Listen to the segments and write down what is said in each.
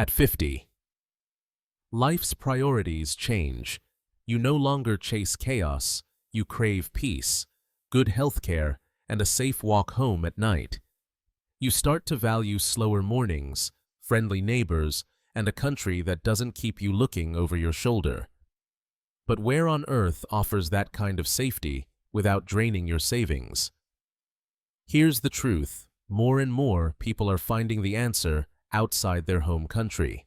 At 50, life's priorities change. You no longer chase chaos, you crave peace, good health care, and a safe walk home at night. You start to value slower mornings, friendly neighbors, and a country that doesn't keep you looking over your shoulder. But where on earth offers that kind of safety without draining your savings? Here's the truth: more and more people are finding the answer outside their home country.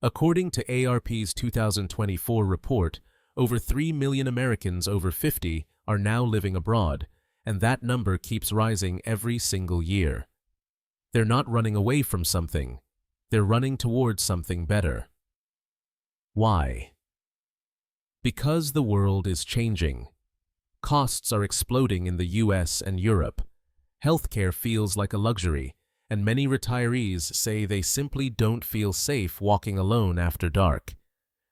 According to AARP's 2024 report, over 3 million Americans over 50 are now living abroad, and that number keeps rising every single year. They're not running away from something, they're running towards something better. Why? Because the world is changing. Costs are exploding in the US and Europe. Healthcare feels like a luxury, and many retirees say they simply don't feel safe walking alone after dark.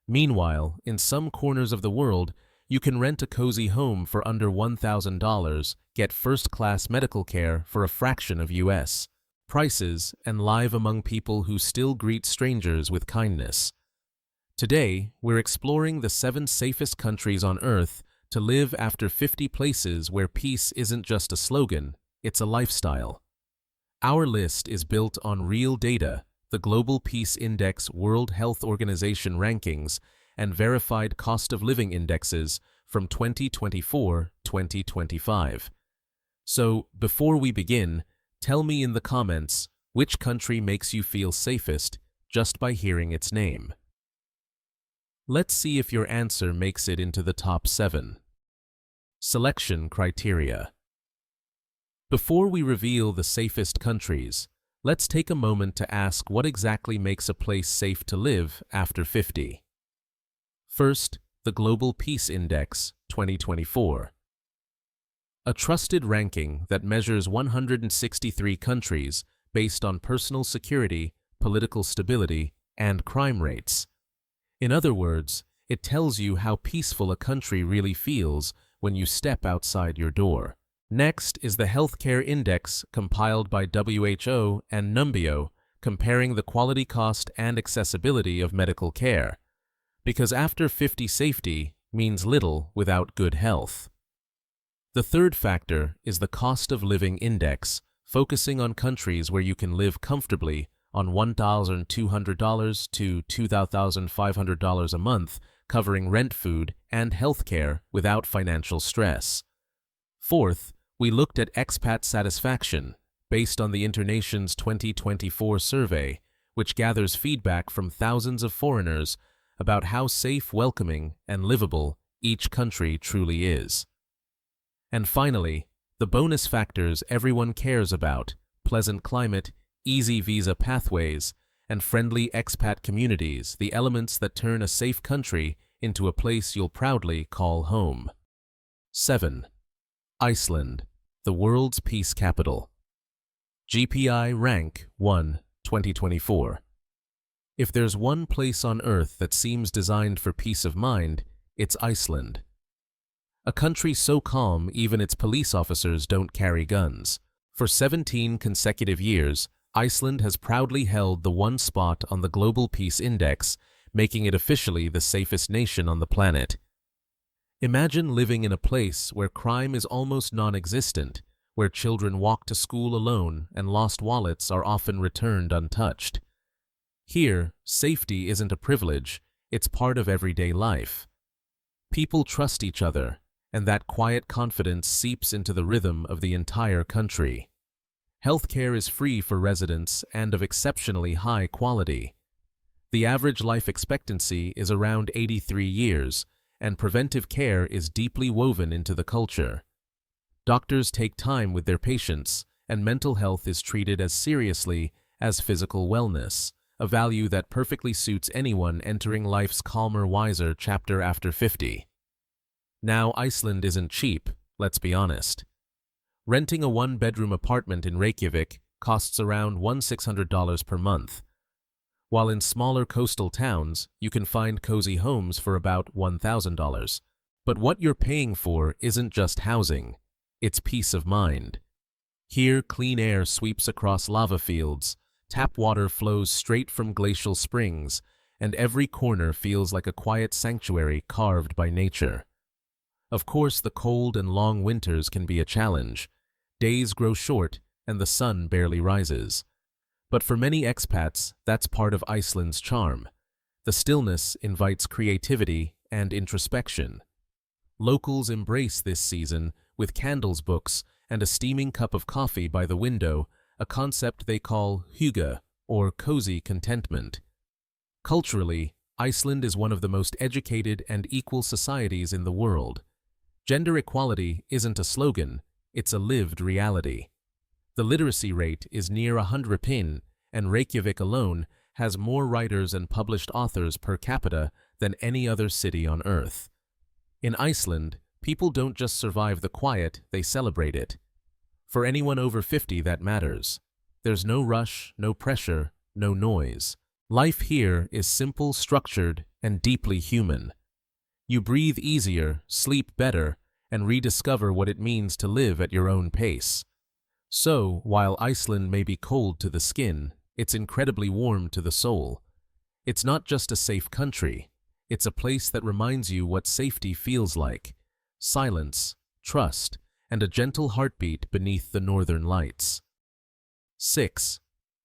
Meanwhile, in some corners of the world, you can rent a cozy home for under $1,000, get first-class medical care for a fraction of US prices, and live among people who still greet strangers with kindness. Today, we're exploring the 7 safest countries on Earth to live after 50, places where peace isn't just a slogan, it's a lifestyle. Our list is built on real data, the Global Peace Index, World Health Organization rankings, and verified cost of living indexes from 2024-2025. So, before we begin, tell me in the comments which country makes you feel safest just by hearing its name. Let's see if your answer makes it into the top 7. Selection criteria. Before we reveal the safest countries, let's take a moment to ask what exactly makes a place safe to live after 50. First, the Global Peace Index 2024. A trusted ranking that measures 163 countries based on personal security, political stability, and crime rates. In other words, it tells you how peaceful a country really feels when you step outside your door. Next is the Healthcare Index compiled by WHO and Numbeo, comparing the quality, cost, and accessibility of medical care. Because after 50, safety means little without good health. The third factor is the Cost of Living Index, focusing on countries where you can live comfortably on $1,200 to $2,500 a month, covering rent, food, and healthcare without financial stress. Fourth, we looked at expat satisfaction, based on the Internation's 2024 survey, which gathers feedback from thousands of foreigners about how safe, welcoming, and livable each country truly is. And finally, the bonus factors everyone cares about: pleasant climate, easy visa pathways, and friendly expat communities, the elements that turn a safe country into a place you'll proudly call home. 7. Iceland, the world's peace capital. GPI Rank 1, 2024. If there's one place on Earth that seems designed for peace of mind, it's Iceland. A country so calm even its police officers don't carry guns. For 17 consecutive years, Iceland has proudly held the one spot on the Global Peace Index, making it officially the safest nation on the planet. Imagine living in a place where crime is almost non-existent, where children walk to school alone and lost wallets are often returned untouched. Here, safety isn't a privilege, it's part of everyday life. People trust each other, and that quiet confidence seeps into the rhythm of the entire country. Healthcare is free for residents and of exceptionally high quality. The average life expectancy is around 83 years, and preventive care is deeply woven into the culture. Doctors take time with their patients, and mental health is treated as seriously as physical wellness, a value that perfectly suits anyone entering life's calmer, wiser chapter after 50. Now, Iceland isn't cheap, let's be honest. Renting a one-bedroom apartment in Reykjavik costs around $1,600 per month, while in smaller coastal towns, you can find cozy homes for about $1,000. But what you're paying for isn't just housing, it's peace of mind. Here, clean air sweeps across lava fields, Tap water flows straight from glacial springs, and every corner feels like a quiet sanctuary carved by nature. Of course, the cold and long winters can be a challenge. Days grow short, and the sun barely rises. But for many expats, that's part of Iceland's charm. The stillness invites creativity and introspection. Locals embrace this season with candles, books, and a steaming cup of coffee by the window, a concept they call hygge, or cozy contentment. Culturally, Iceland is one of the most educated and equal societies in the world. Gender equality isn't a slogan, it's a lived reality. The literacy rate is near 100%, and Reykjavik alone has more writers and published authors per capita than any other city on Earth. In Iceland, people don't just survive the quiet, they celebrate it. For anyone over 50, that matters. There's no rush, no pressure, no noise. Life here is simple, structured, and deeply human. You breathe easier, sleep better, and rediscover what it means to live at your own pace. So, while Iceland may be cold to the skin, it's incredibly warm to the soul. It's not just a safe country, it's a place that reminds you what safety feels like: silence, trust, and a gentle heartbeat beneath the northern lights. 6.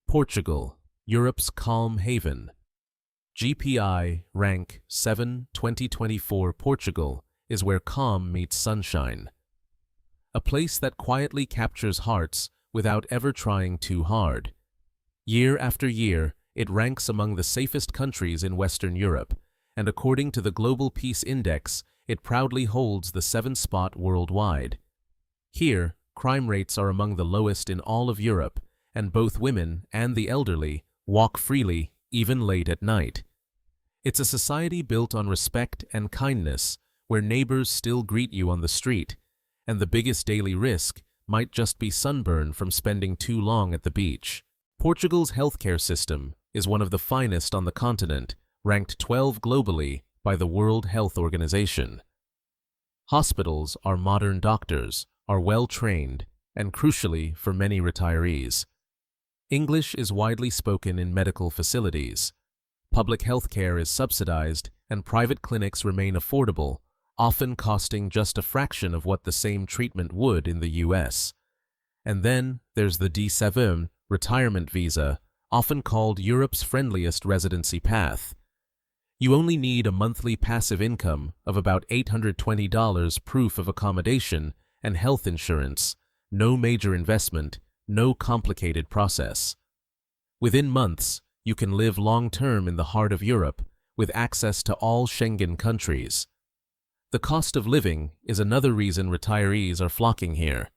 Portugal, Europe's calm haven. GPI rank 7, 2024. Portugal is where calm meets sunshine. A place that quietly captures hearts without ever trying too hard. Year after year, it ranks among the safest countries in Western Europe, and according to the Global Peace Index, it proudly holds the 7th spot worldwide. Here, crime rates are among the lowest in all of Europe, and both women and the elderly walk freely, even late at night. It's a society built on respect and kindness, where neighbors still greet you on the street, and the biggest daily risk might just be sunburn from spending too long at the beach. Portugal's healthcare system is one of the finest on the continent, ranked 12 globally by the World Health Organization. Hospitals are modern, doctors are well-trained, and crucially for many retirees. English is widely spoken in medical facilities. Public health care is subsidized, and private clinics remain affordable, often costing just a fraction of what the same treatment would in the US. And then there's the D7 retirement visa, often called Europe's friendliest residency path. You only need a monthly passive income of about $820, proof of accommodation, and health insurance, no major investment, no complicated process. Within months, you can live long-term in the heart of Europe, with access to all Schengen countries. The cost of living is another reason retirees are flocking here.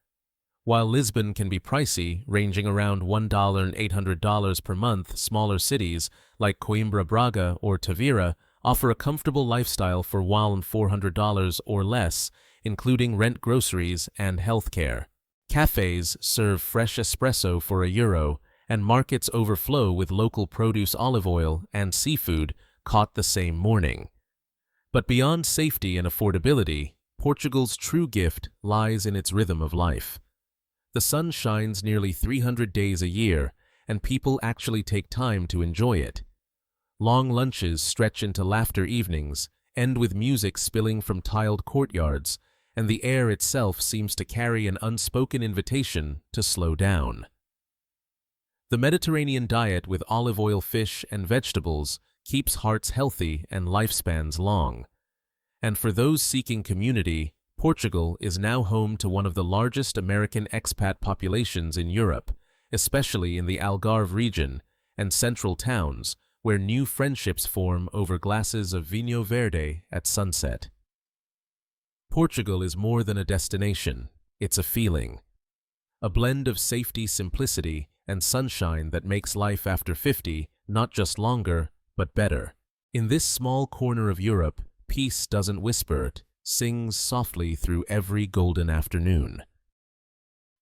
While Lisbon can be pricey, ranging around $1 and $800 per month, smaller cities like Coimbra, Braga, or Tavira offer a comfortable lifestyle for $400 or less, including rent, groceries, and healthcare. Cafes serve fresh espresso for €1, and markets overflow with local produce, olive oil, and seafood caught the same morning. But beyond safety and affordability, Portugal's true gift lies in its rhythm of life. The sun shines nearly 300 days a year, and people actually take time to enjoy it. Long lunches stretch into laughter evenings, end with music spilling from tiled courtyards, and the air itself seems to carry an unspoken invitation to slow down. The Mediterranean diet with olive oil, fish, and vegetables keeps hearts healthy and lifespans long. And for those seeking community, Portugal is now home to one of the largest American expat populations in Europe, especially in the Algarve region and central towns, where new friendships form over glasses of vinho verde at sunset. Portugal is more than a destination, it's a feeling. A blend of safety, simplicity, and sunshine that makes life after 50 not just longer, but better. In this small corner of Europe, peace doesn't whisper, it sings softly through every golden afternoon.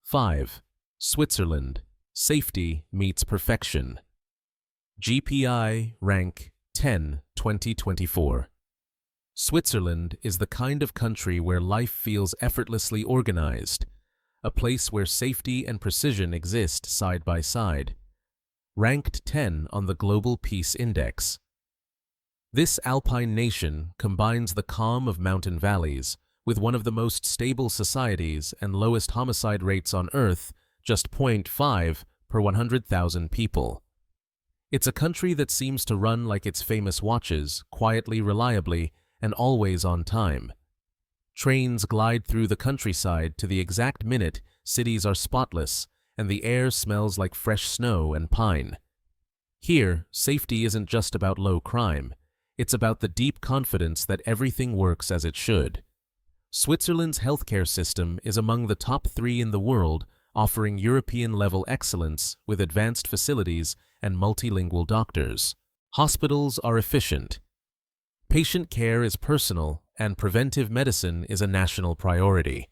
5. Switzerland. Safety meets perfection. GPI rank 10, 2024. Switzerland is the kind of country where life feels effortlessly organized, a place where safety and precision exist side by side. ranked 10 on the Global Peace Index. This alpine nation combines the calm of mountain valleys with one of the most stable societies and lowest homicide rates on Earth, just 0.5 per 100,000 people. It's a country that seems to run like its famous watches, quietly, reliably, and always on time. Trains glide through the countryside to the exact minute cities are spotless, and the air smells like fresh snow and pine. Here, safety isn't just about low crime. It's about the deep confidence that everything works as it should. Switzerland's healthcare system is among the top 3 in the world, offering European-level excellence with advanced facilities and multilingual doctors. Hospitals are efficient. Patient care is personal, and preventive medicine is a national priority.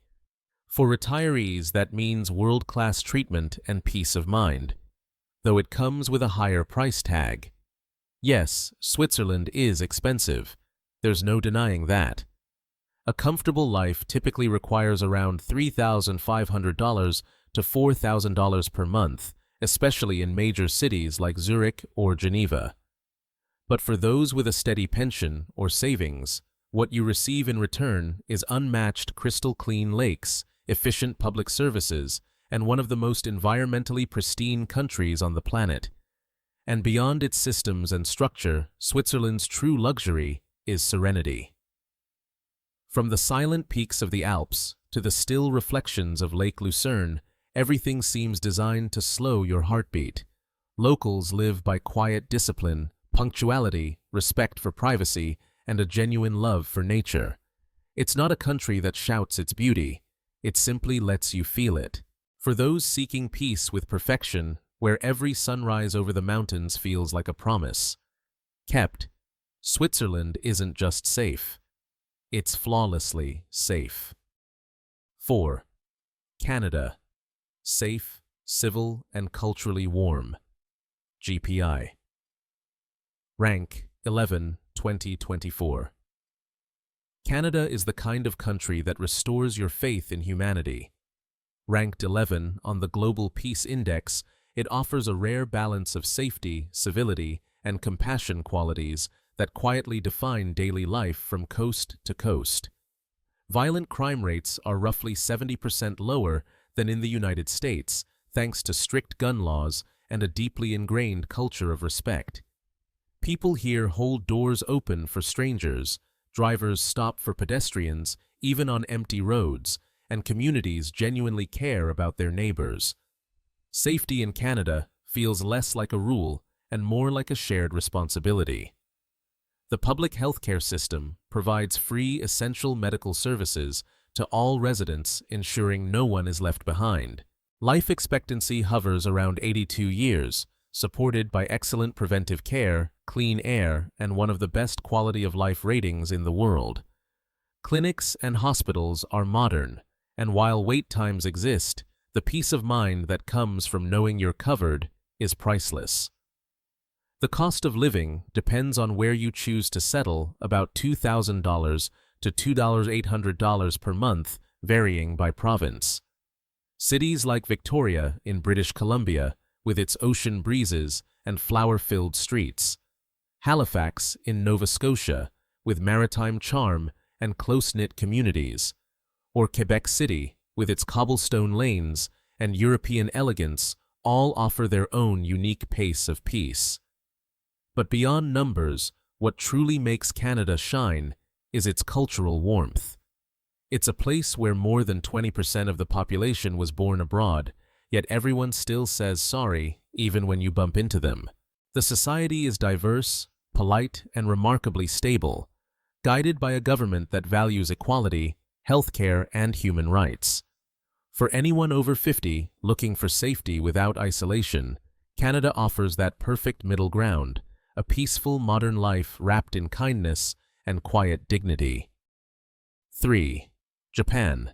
For retirees, that means world-class treatment and peace of mind, though it comes with a higher price tag. Yes, Switzerland is expensive. There's no denying that. A comfortable life typically requires around $3,500 to $4,000 per month, especially in major cities like Zurich or Geneva. But for those with a steady pension or savings, what you receive in return is unmatched crystal-clean lakes, efficient public services, and one of the most environmentally pristine countries on the planet. And beyond its systems and structure, Switzerland's true luxury is serenity. From the silent peaks of the Alps to the still reflections of Lake Lucerne, everything seems designed to slow your heartbeat. Locals live by quiet discipline, punctuality, respect for privacy, and a genuine love for nature. It's not a country that shouts its beauty. It simply lets you feel it. For those seeking peace with perfection, where every sunrise over the mountains feels like a promise kept, Switzerland isn't just safe. It's flawlessly safe. 4. Canada. Safe, civil, and culturally warm. GPI. Rank 11, 2024. Canada is the kind of country that restores your faith in humanity. Ranked 11 on the Global Peace Index, it offers a rare balance of safety, civility, and compassion qualities that quietly define daily life from coast to coast. Violent crime rates are roughly 70% lower than in the United States, thanks to strict gun laws and a deeply ingrained culture of respect. People here hold doors open for strangers, drivers stop for pedestrians, even on empty roads, and communities genuinely care about their neighbors. Safety in Canada feels less like a rule and more like a shared responsibility. The public healthcare system provides free essential medical services to all residents, ensuring no one is left behind. Life expectancy hovers around 82 years, supported by excellent preventive care, clean air, and one of the best quality of life ratings in the world. Clinics and hospitals are modern, and while wait times exist, the peace of mind that comes from knowing you're covered is priceless. The cost of living depends on where you choose to settle, about $2,000 to $2,800 per month, varying by province. Cities like Victoria in British Columbia, with its ocean breezes and flower-filled streets, Halifax in Nova Scotia, with maritime charm and close-knit communities, or Quebec City, with its cobblestone lanes and European elegance, all offer their own unique pace of peace. But beyond numbers, what truly makes Canada shine is its cultural warmth. It's a place where more than 20% of the population was born abroad, yet everyone still says sorry even when you bump into them. The society is diverse, polite, and remarkably stable, guided by a government that values equality, healthcare, and human rights. For anyone over 50 looking for safety without isolation, Canada offers that perfect middle ground, a peaceful modern life wrapped in kindness and quiet dignity. 3. Japan.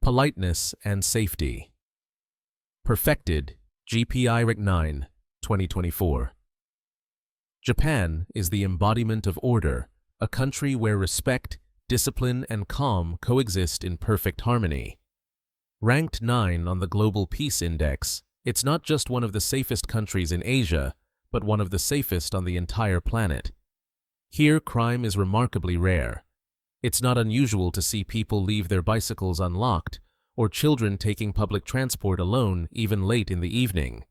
Politeness and safety. Perfected, GPI Rank 9, 2024. Japan is the embodiment of order, a country where respect, discipline, and calm coexist in perfect harmony. Ranked 9 on the Global Peace Index, It's not just one of the safest countries in Asia, but one of the safest on the entire planet. Here, crime is remarkably rare. It's not unusual to see people leave their bicycles unlocked or children taking public transport alone even late in the evening.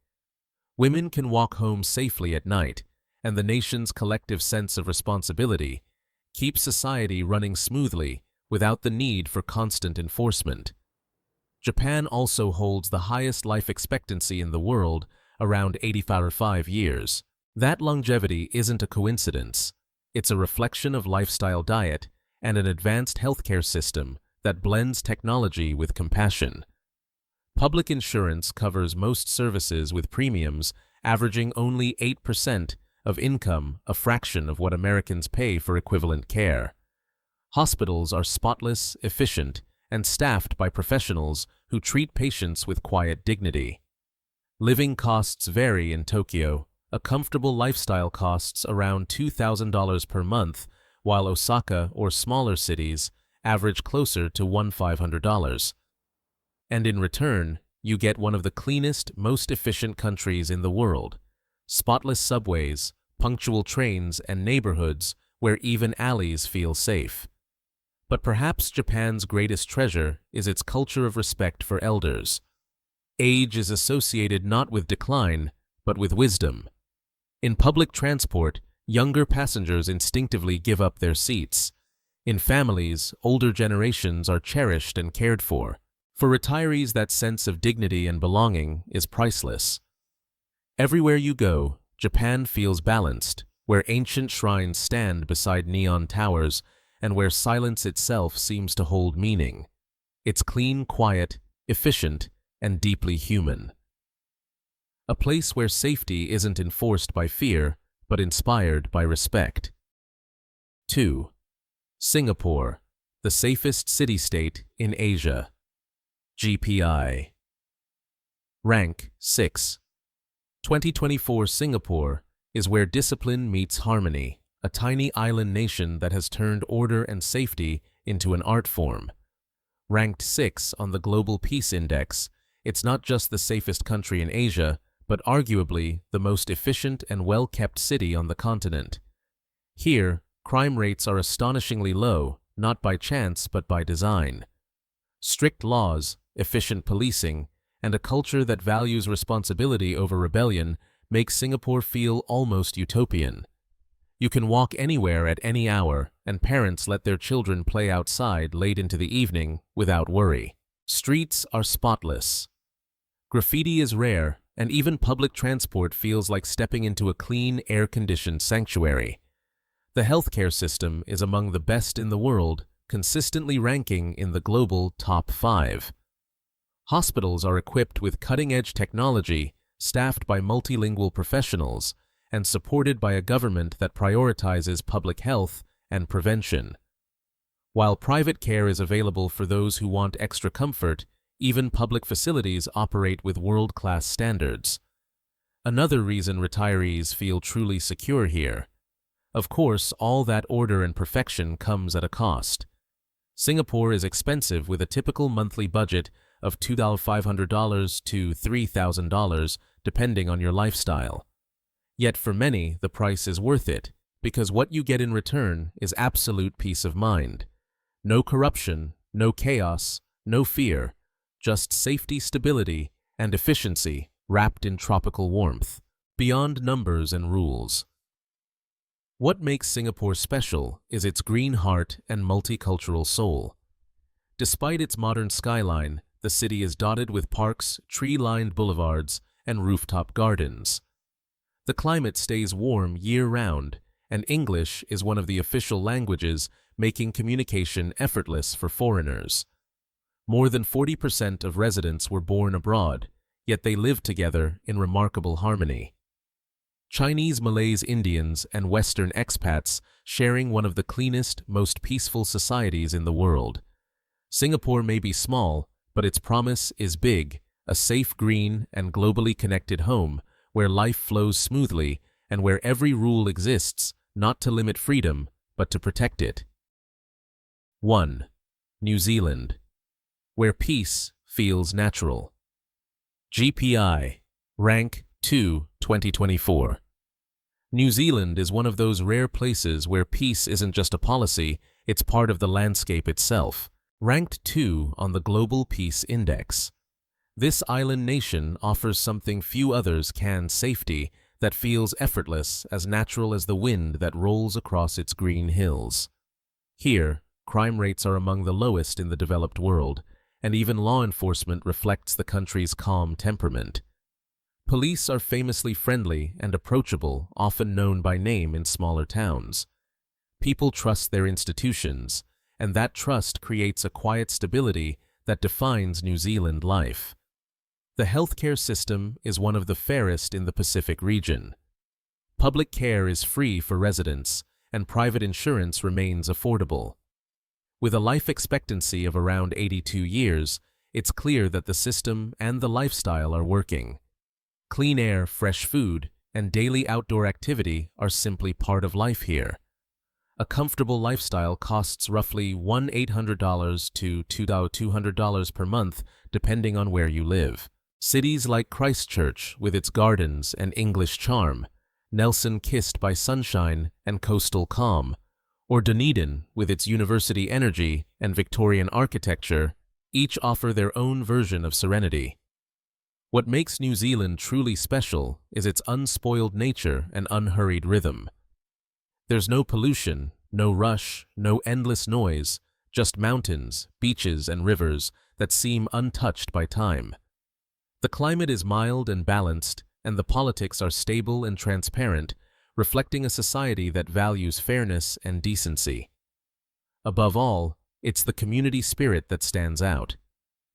Women can walk home safely at night, and the nation's collective sense of responsibility keeps society running smoothly without the need for constant enforcement. Japan also holds the highest life expectancy in the world, around 85 years. That longevity isn't a coincidence. It's a reflection of lifestyle diet and an advanced healthcare system that blends technology with compassion. Public insurance covers most services with premiums averaging only 8% of income, a fraction of what Americans pay for equivalent care. Hospitals are spotless, efficient, and staffed by professionals who treat patients with quiet dignity. Living costs vary in Tokyo. A comfortable lifestyle costs around $2,000 per month, while Osaka or smaller cities average closer to $1,500. And in return, you get one of the cleanest, most efficient countries in the world. Spotless subways, punctual trains, and neighborhoods where even alleys feel safe. But perhaps Japan's greatest treasure is its culture of respect for elders. Age is associated not with decline, but with wisdom. In public transport, younger passengers instinctively give up their seats. In families, older generations are cherished and cared for. For retirees, that sense of dignity and belonging is priceless. Everywhere you go, Japan feels balanced, where ancient shrines stand beside neon towers and where silence itself seems to hold meaning. It's clean, quiet, efficient, and deeply human. A place where safety isn't enforced by fear, but inspired by respect. 2. Singapore, the safest city-state in Asia. GPI. Rank 6. 2024 Singapore is where discipline meets harmony, a tiny island nation that has turned order and safety into an art form. Ranked 6 on the Global Peace Index, it's not just the safest country in Asia, but arguably the most efficient and well-kept city on the continent. Here, crime rates are astonishingly low, not by chance but by design. Strict laws, efficient policing, and a culture that values responsibility over rebellion make Singapore feel almost utopian. You can walk anywhere at any hour, and parents let their children play outside late into the evening without worry. Streets are spotless. Graffiti is rare, and even public transport feels like stepping into a clean, air-conditioned sanctuary. The healthcare system is among the best in the world, consistently ranking in the global top 5. Hospitals are equipped with cutting-edge technology, staffed by multilingual professionals, and supported by a government that prioritizes public health and prevention. While private care is available for those who want extra comfort, even public facilities operate with world-class standards. Another reason retirees feel truly secure here. Of course, all that order and perfection comes at a cost. Singapore is expensive, with a typical monthly budget of $2,500 to $3,000, depending on your lifestyle. Yet for many, the price is worth it, because what you get in return is absolute peace of mind. No corruption, no chaos, no fear, just safety, stability, and efficiency wrapped in tropical warmth, beyond numbers and rules. What makes Singapore special is its green heart and multicultural soul. Despite its modern skyline, the city is dotted with parks, tree-lined boulevards, and rooftop gardens. The climate stays warm year-round, and English is one of the official languages, making communication effortless for foreigners. More than 40% of residents were born abroad, yet they live together in remarkable harmony. Chinese, Malays, Indians, and Western expats sharing one of the cleanest, most peaceful societies in the world. Singapore may be small, but its promise is big, a safe, green, and globally connected home where life flows smoothly and where every rule exists not to limit freedom, but to protect it. 1. New Zealand, where peace feels natural. GPI, Rank 2, 2024. New Zealand is one of those rare places where peace isn't just a policy, it's part of the landscape itself. Ranked 2 on the Global Peace Index. This island nation offers something few others can: safety that feels effortless, as natural as the wind that rolls across its green hills. Here, crime rates are among the lowest in the developed world, and even law enforcement reflects the country's calm temperament. Police are famously friendly and approachable, often known by name in smaller towns. People trust their institutions, and that trust creates a quiet stability that defines New Zealand life. The healthcare system is one of the fairest in the Pacific region. Public care is free for residents, and private insurance remains affordable. With a life expectancy of around 82 years, it's clear that the system and the lifestyle are working. Clean air, fresh food, and daily outdoor activity are simply part of life here. A comfortable lifestyle costs roughly $1,800 to $2,200 per month, depending on where you live. Cities like Christchurch, with its gardens and English charm, Nelson kissed by sunshine and coastal calm, or Dunedin, with its university energy and Victorian architecture, each offer their own version of serenity. What makes New Zealand truly special is its unspoiled nature and unhurried rhythm. There's no pollution, no rush, no endless noise, just mountains, beaches, and rivers that seem untouched by time. The climate is mild and balanced, and the politics are stable and transparent, reflecting a society that values fairness and decency. Above all, it's the community spirit that stands out.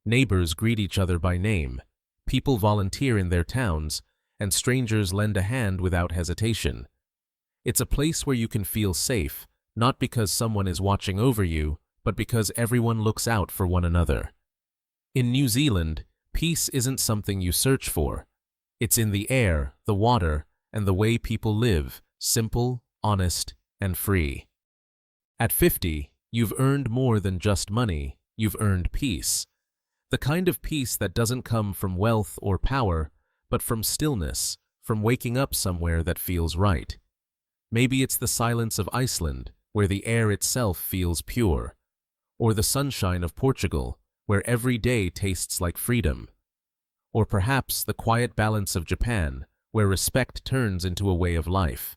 Neighbors greet each other by name. People volunteer in their towns, and strangers lend a hand without hesitation. It's a place where you can feel safe, not because someone is watching over you, but because everyone looks out for one another. In New Zealand, peace isn't something you search for. It's in the air, the water, and the way people live, simple, honest, and free. At 50, you've earned more than just money, you've earned peace. The kind of peace that doesn't come from wealth or power, but from stillness, from waking up somewhere that feels right. Maybe it's the silence of Iceland, where the air itself feels pure, or the sunshine of Portugal, where every day tastes like freedom. Or perhaps the quiet balance of Japan, where respect turns into a way of life.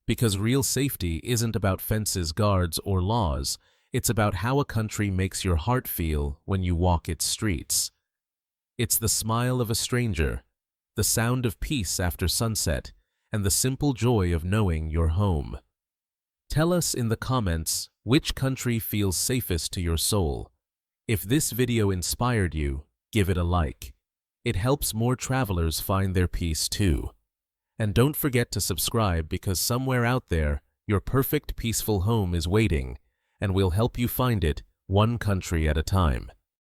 Because real safety isn't about fences, guards, or laws. It's about how a country makes your heart feel when you walk its streets. It's the smile of a stranger, the sound of peace after sunset, and the simple joy of knowing you're home. Tell us in the comments which country feels safest to your soul. If this video inspired you, give it a like. It helps more travelers find their peace too. And don't forget to subscribe, because somewhere out there, your perfect peaceful home is waiting, and we'll help you find it one country at a time.